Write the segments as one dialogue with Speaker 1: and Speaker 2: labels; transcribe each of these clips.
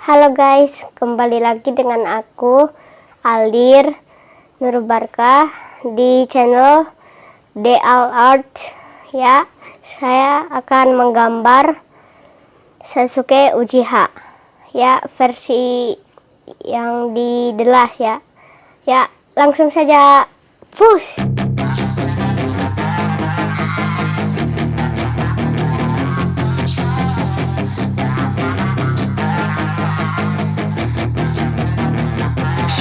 Speaker 1: Halo guys, kembali lagi dengan aku Aldir Nurbarkah di channel DL Art. Ya, saya akan menggambar Sasuke Uchiha. Ya, versi yang di The Last ya. Ya, langsung saja push.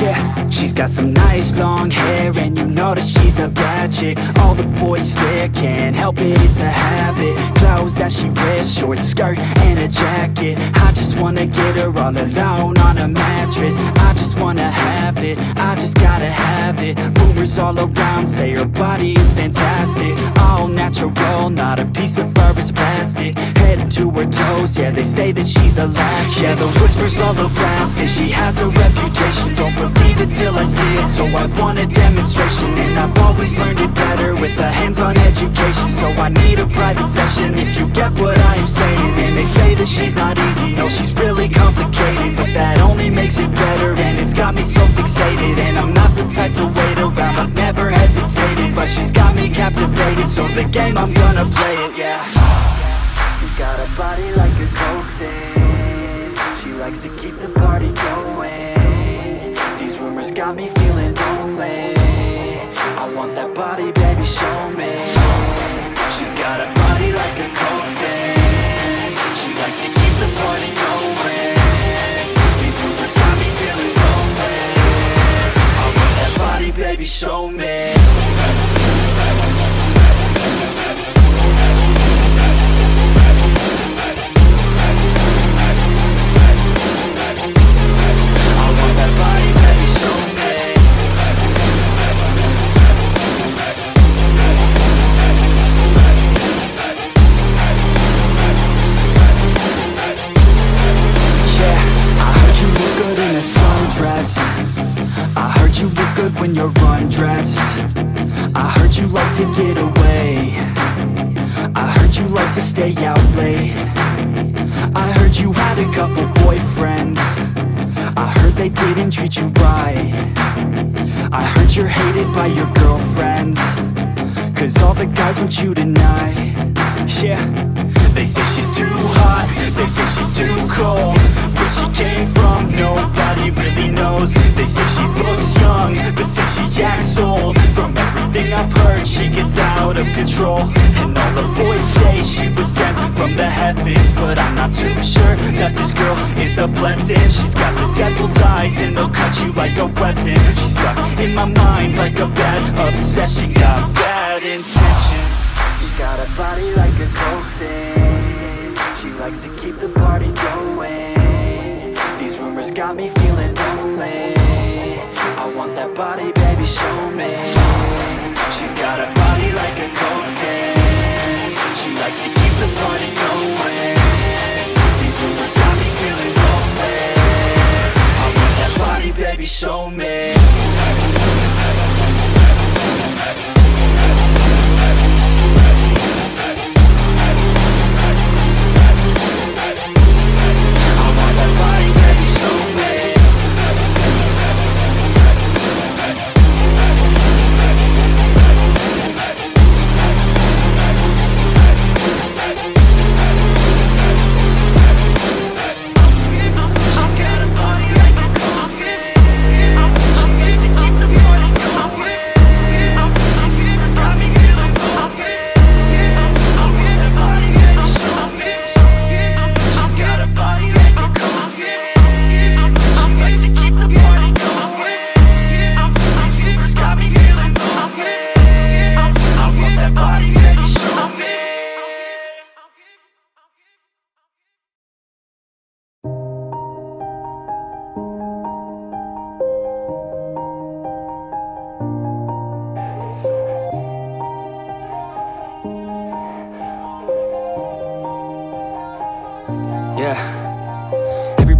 Speaker 2: Yeah, she's got some nice long hair, and you know that she's a bad chick. All the boys stare, can't help it, it's a habit. Clothes that she wears, short skirt and a jacket. I just wanna get her all alone on a mattress. I just wanna have it, I just gotta have it. Rumors all around say her body is fantastic. All natural, not a piece of fur is plastic. Head to her toes, yeah, they say that she's a latch. Yeah, the whispers all around say she has a reputation. Don't believe it till I see it, so I want a demonstration. And I've always learned it better with a hands-on education. So I need a private session if you get what I am saying. And they say that she's not easy, no, she's really complicated, but that only makes it better, and it's got me so fixated. And I'm not the type to wait around, I've never hesitated, but she's got me captivated, so the game, I'm gonna play it, yeah. She's got a body like a coke thing, she likes to keep the party going. Rumors got me feeling lonely, I want that body, baby, show me. She's got a body like a coke thing, she likes to keep the party going. These rumors got me feeling lonely, I want that body, baby, show me. I heard you look good when you're undressed, I heard you like to get away, I heard you like to stay out late, I heard you had a couple boyfriends, I heard they didn't treat you right, I heard you're hated by your girlfriends, cause all the guys want you tonight. Yeah, they say she's too hot, they say she's too cold, where she came from nobody really knows. They say she looks young, but say she acts old. From everything I've heard, she gets out of control. And all the boys say she was sent from the heavens, but I'm not too sure that this girl is a blessing. She's got the devil's eyes and they'll cut you like a weapon. She's stuck in my mind like a bad obsession, got bad intentions. She's got a body like a coke thing, she likes to keep the party going. These rumors got me feeling lonely, I want that body, baby, show me. She's got a body like a coke thing, she likes to keep the party going. These rumors got me feeling lonely, I want that body, baby, show me.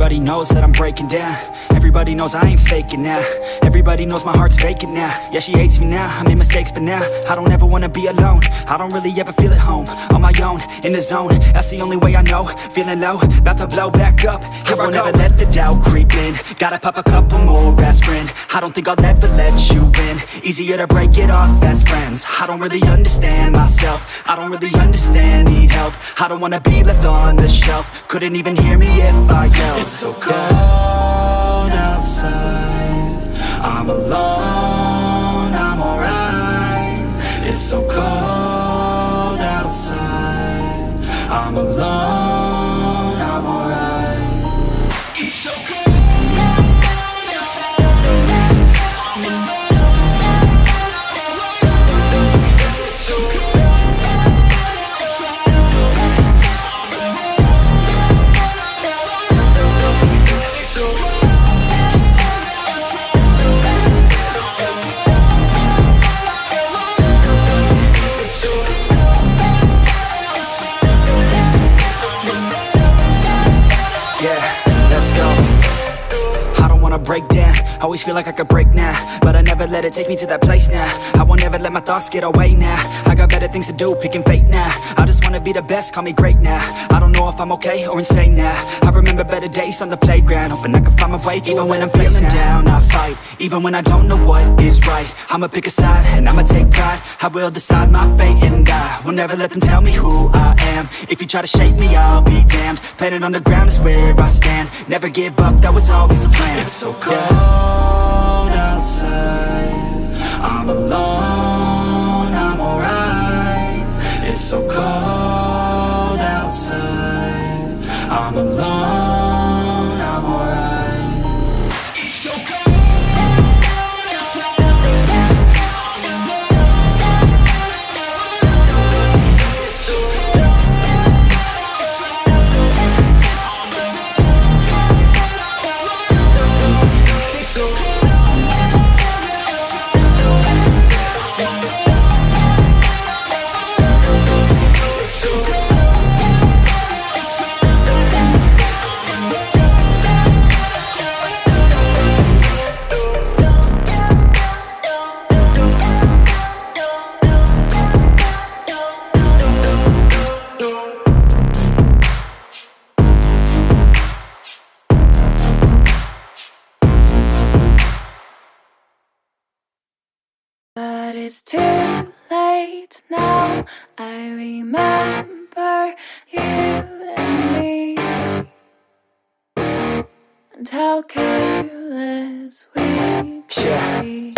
Speaker 2: Everybody knows that I'm breaking down. Everybody knows I ain't faking now. Everybody knows my heart's vacant now. Yeah, she hates me now, I made mistakes, but now I don't ever wanna be alone. I don't really ever feel at home. On my own, in the zone, that's the only way I know. Feeling low, about to blow back up. Here I won't ever let the doubt creep in. Gotta pop a couple more aspirin. I don't think I'll ever let you in. Easier to break it off best friends. I don't really understand myself. I don't really understand, need help. I don't wanna be left on the shelf. Couldn't even hear me if I yelled. It's so cold outside, I'm alone, I'm alright. It's so cold outside, I'm alone, I'm alright. It's so cold. Break down, always feel like I could break now, but I never let it take me to that place now. I won't ever let my thoughts get away now. I got better things to do, picking fate now. I just wanna be the best, call me great now. I don't know if I'm okay or insane now. I remember better days on the playground, hoping I can find my way to even when I'm feeling down. I fight, even when I don't know what is right. I'ma pick a side, and I'ma take pride. I will decide my fate, and I will never let them tell me who I am. If you try to shape me, I'll be damned. Planet on the ground is where I stand. Never give up, that was always the plan. It's so cold outside, I'm alone, I'm alright. It's so cold outside, I'm alone, I'm alright. It's so cold.
Speaker 3: But it's too late now. I remember you and me, and how careless we could be.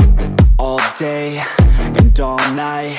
Speaker 2: All day and all night,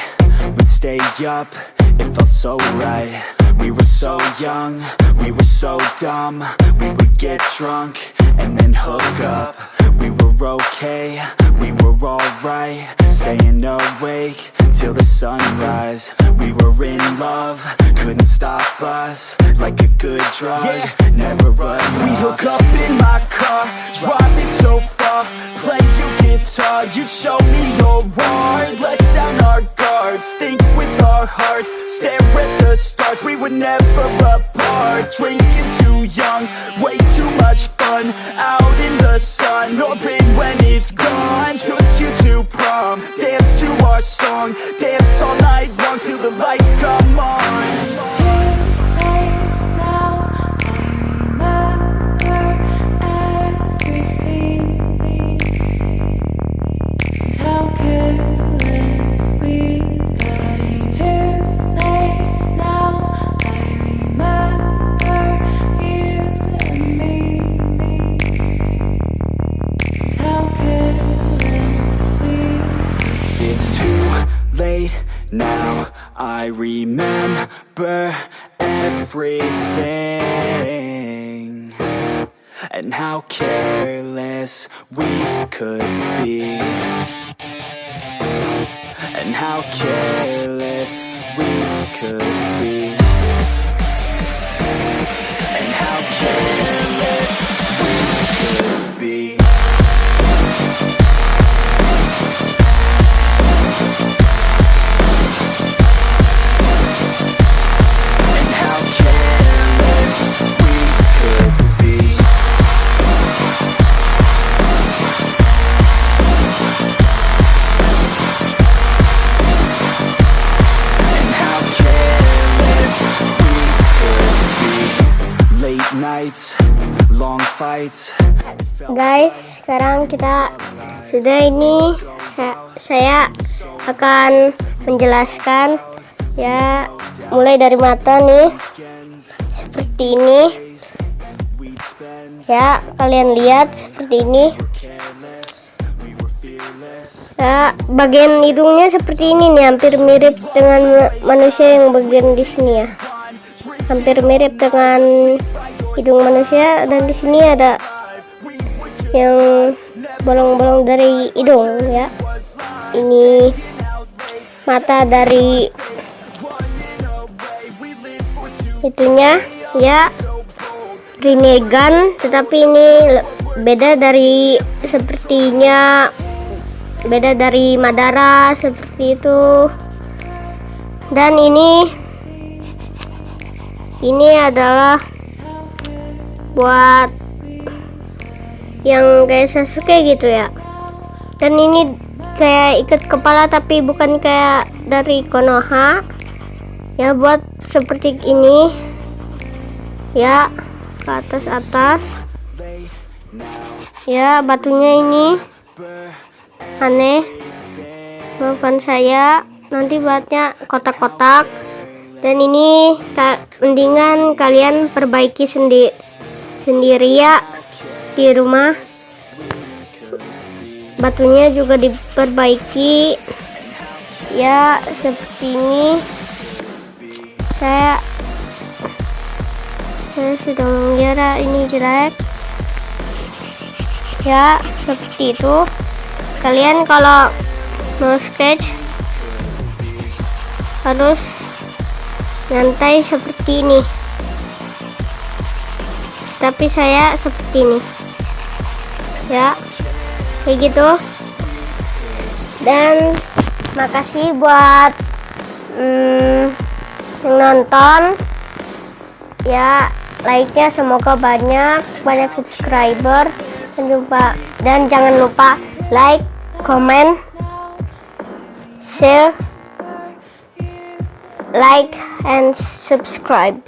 Speaker 2: we'd stay up, it felt so right. We were so young, we were so dumb. We would get drunk and then hook up. We were okay, we were alright. Staying awake till the sunrise. We were in love, couldn't stop us. Like a good drug, never run. We hook up in my car, driving so far. Play your guitar, you'd show me your art. Let down our guards, think with our hearts. Stare at the stars, we were never apart. Drinking too young, way too much fun. Out in the sun, hoping when it's gone. Took you to prom, dance to our song. Dance all night long till the lights come on.
Speaker 3: It's too late now. I remember everything, and how careless we got. It's too late now. I remember you and me, and how careless we got.
Speaker 2: It's too late now, I remember everything, and how careless we could be, and how careless we could be, and how careless we could be. And how careless we could be. fights.
Speaker 1: Guys, sekarang kita sudah ini saya akan menjelaskan ya, mulai dari mata nih seperti ini ya, kalian lihat seperti ini ya. Bagian hidungnya seperti ini nih, hampir mirip dengan manusia yang bagian di sini ya, hampir mirip dengan hidung manusia, dan di sini ada yang bolong-bolong dari hidung ya. Ini mata dari itunya ya, rinnegan, tetapi ini beda dari sepertinya, beda dari Madara seperti itu. Dan ini adalah buat yang kayak Sasuke gitu ya. Dan ini kayak ikat kepala, tapi bukan kayak dari Konoha ya, buat seperti ini ya, ke atas ya. Batunya ini aneh, maafkan saya, nanti buatnya kotak-kotak. Dan ini mendingan kalian perbaiki sendiri ya di rumah. Batunya juga diperbaiki ya, seperti ini. Saya sudah mengira ini jelek ya, seperti itu. Kalian kalau mau sketch harus nyantai seperti ini, tapi saya seperti ini ya, kayak gitu. Dan makasih buat yang nonton ya, like-nya semoga banyak subscriber, dan jangan lupa like, comment, share, like and subscribe.